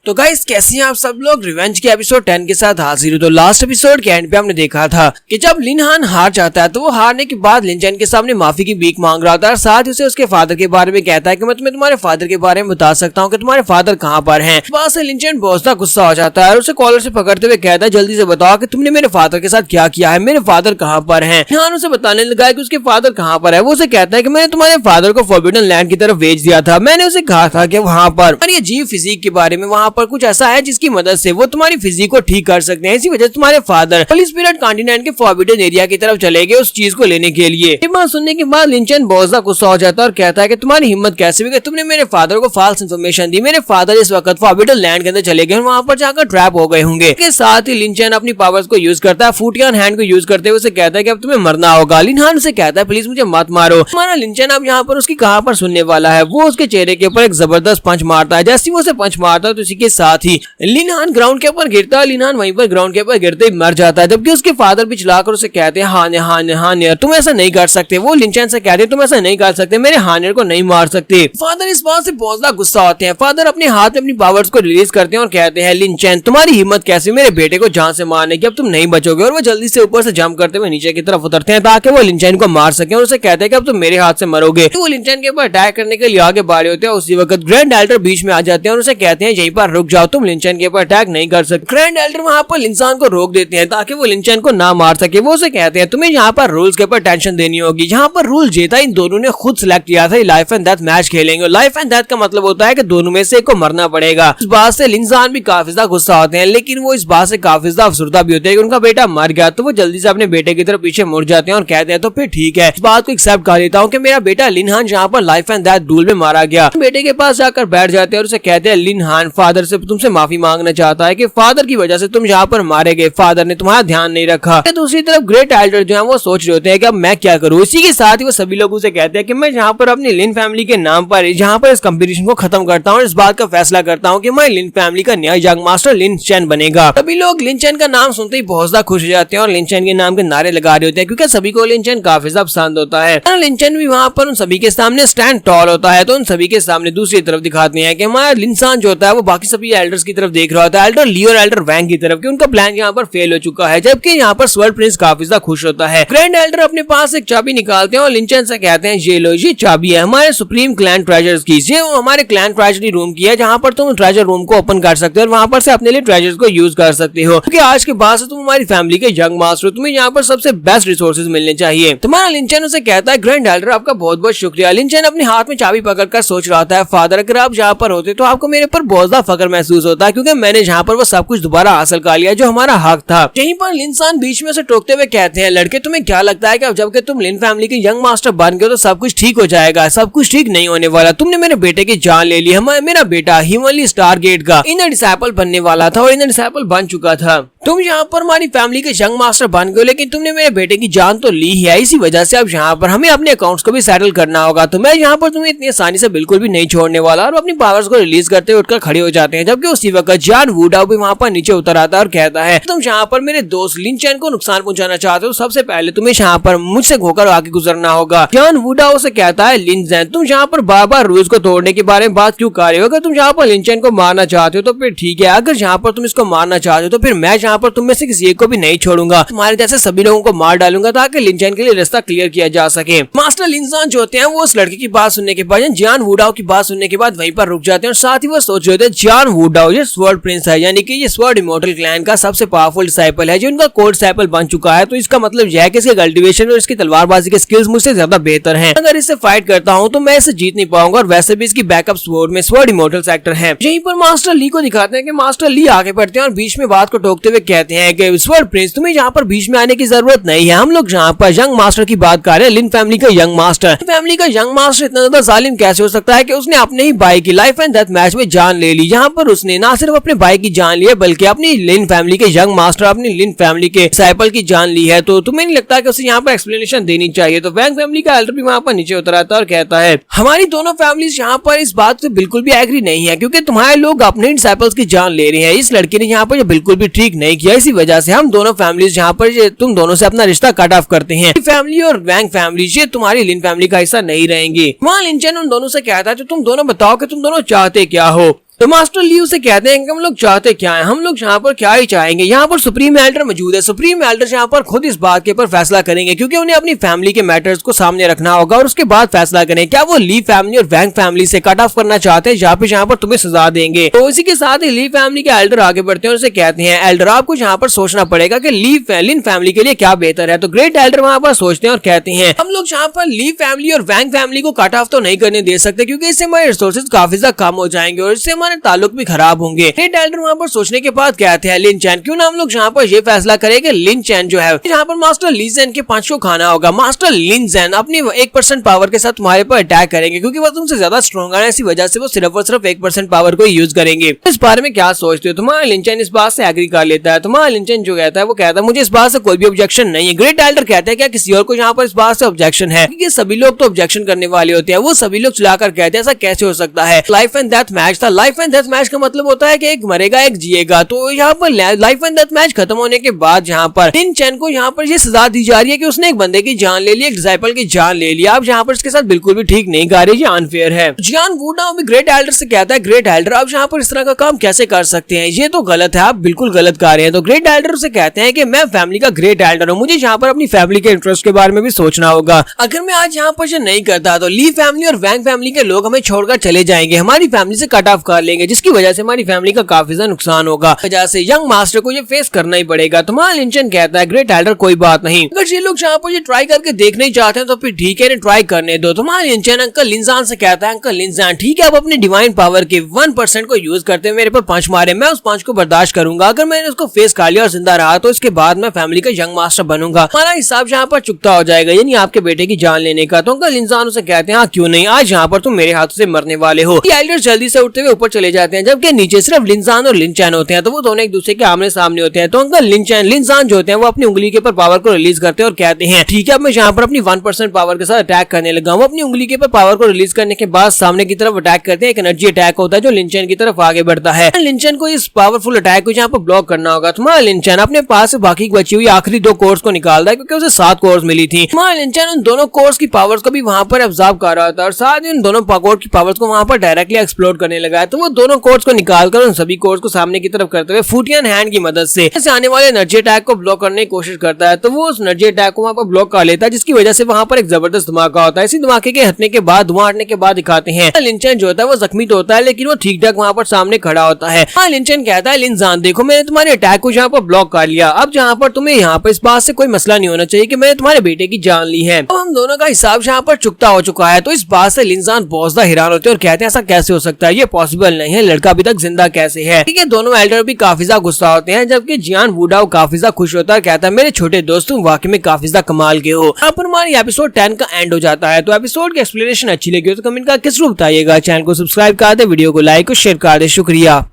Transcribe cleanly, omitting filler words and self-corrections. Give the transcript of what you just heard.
तो गाइस कैसे हैं आप सब लोग। रिवेंज के एपिसोड 10 के साथ हाजिर हो। तो लास्ट एपिसोड के एंड पे हमने देखा था कि जब लिन हान हार जाता है तो वो हारने के बाद लिन चैन के सामने माफी की भीख मांग रहा था और साथ ही उसे उसके फादर के बारे में कहता है कि मैं तुम्हें तुम्हारे फादर के बारे में बता सकता हूँ कि तुम्हारे फादर कहाँ पर हैं। इस बात से लिन चैन बहुत सा गुस्सा हो जाता है और उसे कॉलर से पकड़ते हुए कहता है जल्दी से बताओ कि तुमने मेरे फादर के साथ क्या किया है, मेरे फादर कहाँ पर हैं। लिन हान उसे बताने लगा है कि उसके फादर कहाँ पर है। वो उसे कहता है कि मैंने तुम्हारे फादर को फॉरबिडन लैंड की तरफ भेज दिया था। मैंने उसे कहा था कि वहाँ पर ये जीव फिजिक के बारे में वहाँ पर कुछ ऐसा है जिसकी मदद से वो तुम्हारी फिजिक को ठीक कर सकते हैं। इसी वजह से तुम्हारे फादर होली स्पिरिट कॉन्टिनेंट के फॉरबिडन एरिया की तरफ चले गए उस चीज को लेने के लिए। ये बात सुनने के बाद लिन चैन बहुत ज्यादा गुस्सा हो जाता है और कहता है कि तुम्हारी हिम्मत कैसे हुई कि तुमने मेरे फादर को फॉल्स इन्फॉर्मेशन दी। मेरे फादर इस वक्त फॉरबिडन लैंड के अंदर चले गए, वहाँ पर जाकर ट्रैप हो गए होंगे। इसके साथ ही लिन चैन अपनी पावर्स को यूज करता है, फूटियान हैंड को यूज करते हुए उसे कहता है कि अब तुम्हें मरना होगा। लिन हान से कहता है प्लीज मुझे मत मारो। हमारा लिन चैन अब यहाँ पर उसकी कहाँ पर सुनने वाला है। वो उसके चेहरे के ऊपर एक जबरदस्त पंच मारता है। जैसे वो उसे पंच मारता है तो इसी के साथ ही लिन हान ग्राउंड के ऊपर गिरता है। लिन हान वहीं पर ग्राउंड के ऊपर गिरते ही मर जाता है, जबकि उसके फादर भी चिल्लाकर उसे कहते हैं हानियर तुम ऐसा नहीं कर सकते। वो लिन चैन से कहते हैं तुम ऐसा नहीं कर सकते, मेरे हानियर को नहीं मार सकते। फादर इस बात से बहुत ज्यादा गुस्सा होते हैं। फादर अपने हाथ में अपनी पावर्स को रिलीज करते हैं और कहते हैं लिन चैन तुम्हारी हिम्मत कैसे मेरे बेटे को जान से मारने की, अब तुम नहीं बचोगे। और वो जल्दी से ऊपर से जंप करते हुए नीचे की तरफ उतरते हैं ताकि वो लिन चैन को मार सके और उसे कहते हैं कि अब तुम मेरे हाथ से मरोगे। तो वो लिन चैन के ऊपर अटैक करने के लिए आगे बढ़े होते हैं। उसी वक्त ग्रैंड एल्डर बीच में आ जाते हैं और उसे कहते हैं यहीं पर रुक जाओ, तुम लिन चैन के ऊपर अटैक नहीं कर सकते। ग्रैंड एल्डर वहाँ पर लिन चैन को रोक देते हैं ताकि वो लिन चैन को ना मार सके। वो उसे कहते हैं तुम्हें यहाँ पर रूल्स के ऊपर टेंशन देनी होगी। यहाँ पर रूल जीता इन दोनों ने खुद सिलेक्ट किया था, लाइफ एंड डेथ मैच खेलेंगे। लाइफ एंड डेथ का मतलब होता है कि दोनों में से एक को मरना पड़ेगा। इस बात से लिन चैन भी काफी ज्यादा गुस्सा होते हैं, लेकिन वो इस बात से काफी ज्यादा अफसरदा भी होते हैं कि उनका बेटा मर गया। तो वो जल्दी से अपने बेटे की तरफ पीछे मुड़ जाते हैं और कहते हैं तो फिर ठीक है, इस बात को एक्सेप्ट कर लेता हूँ कि मेरा बेटा लिन हान यहाँ पर लाइफ एंड डेथ डूल में मारा गया। बेटे के पास जाकर बैठ जाते हैं और उसे कहते हैं लिन हान फादर से तुमसे माफी मांगना चाहता है कि फादर की वजह से तुम यहाँ पर मारे गए, फादर ने तुम्हारा ध्यान नहीं रखा। दूसरी तरफ ग्रेट एल्डर जो है वो सोच रहे होते हैं कि अब मैं क्या करूँ। इसी के साथ ही वो सभी लोगों से कहते हैं कि मैं यहाँ पर अपनी लिन फैमिली के नाम पर जहाँ पर इस कंपटीशन को खत्म करता हूँ, इस बात का फैसला करता हूँ कि मैं लिन फैमिली का नया यंग मास्टर लिन चैन बनेगा। सभी लोग लिन चैन का नाम सुनते ही बहुत ज्यादा खुश हो जाते हैं और लिन चैन के नाम के नारे लगा रहे होते हैं क्योंकि सभी को लिन चैन काफी ज्यादा पसंद होता है। लिन चैन भी वहाँ पर उन सभी के सामने स्टैंड टॉल होता है। तो उन सभी के सामने दूसरी तरफ दिखाते हैं कि हमारा लिन चैन जो होता है वो बाकी सभी एल्डर्स की तरफ देख रहा होता है, एल्डर ली और एल्डर वैंग की तरफ, कि उनका प्लान यहाँ पर फेल हो चुका है। जबकि यहाँ पर स्वर्ड प्रिंस काफी ज्यादा खुश होता है। ग्रैंड एल्डर अपने पास एक चाबी निकालते हैं और लिन चैन से कहते हैं ये लो, ये चाबी है हमारे सुप्रीम क्लैन ट्रेजर्स की। ये हमारे क्लैन ट्रेजरी रूम की है जहाँ पर तुम ट्रेजर रूम को ओपन कर सकते हो और वहाँ पर से अपने लिए ट्रेजर्स को यूज कर सकते हो, क्योंकि आज के बाद से तुम हमारी फैमिली के यंग मास्टर हो, तुम्हें यहाँ पर सबसे बेस्ट रिसोर्सेज मिलने चाहिए। तुम्हारा लिन चैन उसे कहता है ग्रैंड एल्डर आपका बहुत बहुत शुक्रिया। लिन चैन अपने हाथ में चाबी पकड़कर सोच रहा था फादर अगर आप यहाँ पर होते तो आपको मेरे पर बहुत ज्यादा फख्र महसूस होता, क्योंकि मैंने यहाँ पर वो सब कुछ दोबारा हासिल कर लिया जो हमारा हक था। यहीं पर लिन चैन बीच में से टोकते हुए कहते हैं लड़के तुम्हें क्या लगता है कि अब जब तुम लिन फैमिली के यंग मास्टर बन गए तो सब कुछ ठीक हो जाएगा। सब कुछ ठीक नहीं होने वाला। तुमने मेरे बेटे की जान ले ली। मेरा बेटा हिमली स्टारगेट का इनर डिसाइपल बनने वाला था और इनर डिसाइपल बन चुका था। तुम यहाँ पर हमारी फैमिली के यंग मास्टर बन गए, लेकिन तुमने मेरे बेटे की जान तो ली है। इसी वजह से अब यहाँ पर हमें अपने अकाउंट्स को भी सेटल करना होगा। तो मैं यहाँ पर तुम्हें इतनी आसानी से बिल्कुल भी नहीं छोड़ने वाला। और अपनी पावर्स को रिलीज करते हुए उठकर खड़े हो जाते हैं। जबकि उसी वक्त जॉन वुडाओ भी वहाँ पर नीचे उतर आता है और कहता है तुम यहाँ पर मेरे दोस्त लिन चैन को नुकसान पहुंचाना चाहते हो, सबसे पहले तुम्हें यहाँ पर मुझसे होकर आगे गुजरना होगा। जॉन वुडाओ से कहता है लिन चैन तुम यहाँ पर बार बार रूल्स को तोड़ने के बारे में बात क्यों कर रहे हो। अगर तुम यहाँ पर लिन चैन को मारना चाहते हो तो फिर ठीक है, अगर यहाँ पर तुम इसको मारना चाहते हो तो फिर मैं यहाँ पर तुम में से किसी एक को भी नहीं छोड़ूंगा, तुम्हारे जैसे सभी लोगों को मार डालूंगा ताकि लिन चैन के लिए रास्ता क्लियर किया जा सके। मास्टर लिन चैन जो होते हैं वो उस लड़के की बात सुनने के बाद जॉन वुडाओ की बात सुनने के बाद वहीं पर रुक जाते हैं और साथ ही वो सोच रहे थे जॉन वुडाओ ये स्वर्ड प्रिंस है, यानी कि ये स्वर्ड इमॉर्टल क्लैन का सबसे पावरफुल डिसाइपल है जो उनका कोर डिसाइपल बन चुका है। तो इसका मतलब यह है कि इसके कल्टीवेशन और इसकी तलवारबाजी के स्किल्स मुझसे ज्यादा बेहतर हैं। अगर इससे फाइट करता हूँ तो मैं इसे जीत नहीं पाऊंगा और वैसे भी इसकी बैकअप स्वॉर्ड में स्वर्ड इमॉर्टल सेक्टर है। यहीं पर मास्टर ली को दिखाते हैं कि मास्टर ली आगे बढ़ते हैं और बीच में बात को टोकते हुए कहते हैं कि स्वर्ड प्रिंस तुम्हें यहाँ पर बीच में आने की जरूरत नहीं है। हम लोग यहाँ पर यंग मास्टर की बात कर रहे हैं, लिन फैमिली का यंग मास्टर। फैमिली का यंग मास्टर इतना ज्यादा जालिम कैसे हो सकता है कि उसने अपने ही भाई की लाइफ एंड डेथ मैच में जान ले ली। यहाँ पर उसने ना सिर्फ अपने भाई की जान ली है बल्कि अपनी लिन फैमिली के यंग मास्टर अपनी लिन फैमिली के डिसाइपल की जान ली है। तो तुम्हें नहीं लगता कि उसे यहाँ पर एक्सप्लेनेशन देनी चाहिए। तो वैंग फैमिली का एल्डर भी वहाँ पर नीचे उतर आता है और कहता है हमारी दोनों फैमिलीज यहाँ पर इस बात से बिल्कुल भी एग्री नहीं है, क्योंकि तुम्हारे लोग अपने डिसाइपल्स की जान ले रहे हैं। इस लड़के ने यहाँ पर बिल्कुल भी ठीक नहीं किया। इसी वजह से हम दोनों फैमिलीज यहाँ पर तुम दोनों से अपना रिश्ता कट ऑफ करते हैं। फैमिली और वैंग फैमिली ये तुम्हारी लिन फैमिली का हिस्सा नहीं रहेंगी। वहाँ लिन चैन उन दोनों से कहता है तो तुम दोनों बताओ कि तुम दोनों चाहते क्या हो। तो मास्टर ली उसे कहते हैं कि हम लोग चाहते क्या है, हम लोग यहाँ पर क्या ही चाहेंगे, यहाँ पर सुप्रीम एल्डर मौजूद है, सुप्रीम एल्डर यहाँ पर खुद इस बात के ऊपर फैसला करेंगे क्योंकि उन्हें अपनी फैमिली के मैटर्स को सामने रखना होगा और उसके बाद फैसला करें क्या वो ली फैमिली और वैंग फैमिली से कट ऑफ करना चाहते हैं यहाँ पर तुम्हें सजा देंगे। तो इसी के साथ ही ली फैमिली के एल्डर आगे बढ़ते हैं और उसे कहते हैं एल्डर आपको यहाँ पर सोचना पड़ेगा कि लिन फैमिली के लिए क्या बेहतर है। तो ग्रेट एल्डर वहाँ पर सोचते हैं और कहते हैं हम लोग यहाँ पर ली फैमिली और वैंग फैमिली को कट ऑफ तो नहीं करने दे सकते क्योंकि इससे हमारे रिसोर्सेज काफी ज्यादा कम हो जाएंगे और इससे हमारे ताल्लुक भी खराब होंगे। ग्रेट एल्डर वहाँ पर सोचने के बाद कहते हैं लिन चैन क्यों ना हम लोग यहाँ पर ये फैसला करें कि लिन चैन जो है यहाँ पर मास्टर ली जैन के पंच को खाना होगा। मास्टर लिन जैन अपनी 1% पावर के साथ तुम्हारे पर अटैक करेंगे क्योंकि वो तुमसे ज्यादा स्ट्रॉन्ग है, इसी वजह से वो सिर्फ और सिर्फ 1% पावर को यूज करेंगे। इस बारे में क्या सोचते हो? तुम्हारा लिन चैन इस बात से एग्री कर लेता है। तुम्हारा लिन चैन जो कहता है वो कहता है मुझे इस बात से कोई भी ऑब्जेक्शन नहीं है। ग्रेट एल्डर कहता है क्या किसी और को यहाँ पर इस बात से ऑब्जेक्शन है? क्योंकि सभी लोग तो ऑब्जेक्शन करने वाले होते हैं, वो सभी लोग चलाकर कहते हैं ऐसा कैसे हो सकता है, लाइफ एंड डेथ मैच था। लाइफ एंड डेथ मैच का मतलब होता है कि एक मरेगा एक जिएगा। तो यहाँ पर लाइफ एंड डेथ मैच खत्म होने के बाद यहाँ पर लिन चैन को यहाँ पर ये सजा दी जा रही है कि उसने एक बंदे की जान ले ली, एक डिसाइपल की जान ले लिया। अब यहाँ पर इसके साथ बिल्कुल भी ठीक नहीं गा रही, ये अनफेयर है। जियान वुडाओ भी ग्रेट एल्डर से कहता है ग्रेट एल्डर आप यहाँ पर इस तरह का काम कैसे कर सकते हैं, ये तो गलत है, आप बिल्कुल गलत कर रहे हैं। तो ग्रेट एल्डर से कहते हैं कि मैं फैमिली का ग्रेट एल्डर हूँ, मुझे यहाँ पर अपनी फैमिली के इंटरेस्ट के बारे में भी सोचना होगा। अगर मैं आज यहाँ पर नहीं करता तो ली फैमिली और वैंग फैमिली के लोग हमें छोड़कर चले जाएंगे, हमारी फैमिली से कट ऑफ कर लेंगे, जिसकी वजह से हमारी फैमिली का काफी ज्यादा नुकसान होगा। वजह से यंग मास्टर को ये फेस करना ही पड़ेगा। तुम्हारा लिन चैन कहता है ग्रेट एल्डर कोई बात नहीं, अगर ये लोग यहाँ पर ये ट्राई करके देखना ही चाहते हैं तो फिर ठीक है, ट्राई करने दो। तुम्हारा लिन चैन अंकल लिनजान से कहता है अंकल लिनजान ठीक है, आप अपनी डिवाइन पावर के 1% को यूज करते हुए मेरे पर पंच मारे, मैं उस पंच को बर्दाश्त करूंगा। अगर मैंने उसको फेस कर लिया और जिंदा रहा तो इसके बाद मैं फैमिली का यंग मास्टर बनूंगा, हमारा हिसाब यहाँ पर चुकता हो जाएगा, यानी आपके बेटे की जान लेने का। तो अंकल लिनजान उसे कहते हैं हाँ क्यों नहीं, आज यहाँ पर तुम मेरे हाथों से मरने वाले हो। एल्डर्स जल्दी से उठते हुए ऊपर चले जाते हैं जबकि नीचे सिर्फ लिनजान और लिन चैन होते हैं। तो वो दोनों एक दूसरे के आमने सामने होते हैं। तो अंकल लिनजान जो होते हैं वो अपनी उंगली के ऊपर पावर को रिलीज करते हैं और कहते हैं ठीक है, अब मैं यहाँ पर अपनी 1% पावर के साथ अटैक करने लगा हूँ। अपनी उंगली के ऊपर पावर को रिलीज करने के बाद सामने की तरफ अटैक करते हैं, एक एनर्जी अटैक होता है जो लिन चैन की तरफ आगे बढ़ता है। लिन चैन को इस पावरफुल अटैक को यहाँ पर ब्लॉक करना होगा। तुम्हारा लिन चैन अपने पास से बाकी बची हुई आखिरी 2 कोर्स को निकालता है क्योंकि उसे 7 कोर्स मिली थी। तुम्हारा लिन चैन उन दोनों कोर्स की पावर्स को भी वहां पर ऑब्जर्व कर रहा था और साथ ही उन दोनों कोर्स की पावर्स को वहां पर डायरेक्टली एक्सप्लोर करने लगा है। तो वो दोनों कोर्स को निकालकर उन सभी कोर्स को सामने की तरफ करते हुए फुटियन हैंड की मदद से आने वाले एनर्जी अटैक को ब्लॉक करने की कोशिश करता है। तो वो उस एनर्जी अटैक को वहां पर ब्लॉक कर लेता है, जिसकी वजह से वहां पर एक जबरदस्त धमाका होता है। इसी धमाके के हटने के बाद धुआं हटने के बाद दिखाते हैं लिन चैन जो होता है वो जख्मी तो होता है लेकिन वो ठीक ठाक वहां पर सामने खड़ा होता है। लिन चैन कहता है लिनजान देखो मैंने तुम्हारे अटैक को यहाँ पर ब्लॉक कर लिया, अब जहाँ पर तुम्हें यहाँ पर इस बात से कोई मसला नहीं होना चाहिए कि मैंने तुम्हारे बेटे की जान ली है। अब हम दोनों का हिसाब यहाँ पर चुकता हो चुका है। तो इस बात से लिनजान बहुत ज्यादा हैरान होते हैं और कहते हैं ऐसा कैसे हो सकता है, ये पॉसिबल नहीं है, लड़का अभी तक जिंदा कैसे है। ठीक है, दोनों एल्डर भी काफी ज्यादा गुस्सा होते हैं जबकि जियान वुडाओ काफी ज्यादा खुश होता है, कहता है मेरे छोटे दोस्त तुम वाकई में काफी ज्यादा कमाल के हो। यहाँ पर हमारी एपिसोड 10 का एंड हो जाता है। तो एपिसोड की एक्सप्लेनेशन अच्छी लगी हो तो कमेंट करके जरूर बताइएगा। चैनल को सब्सक्राइब कर दे, वीडियो को लाइक और शेयर कर दे। शुक्रिया।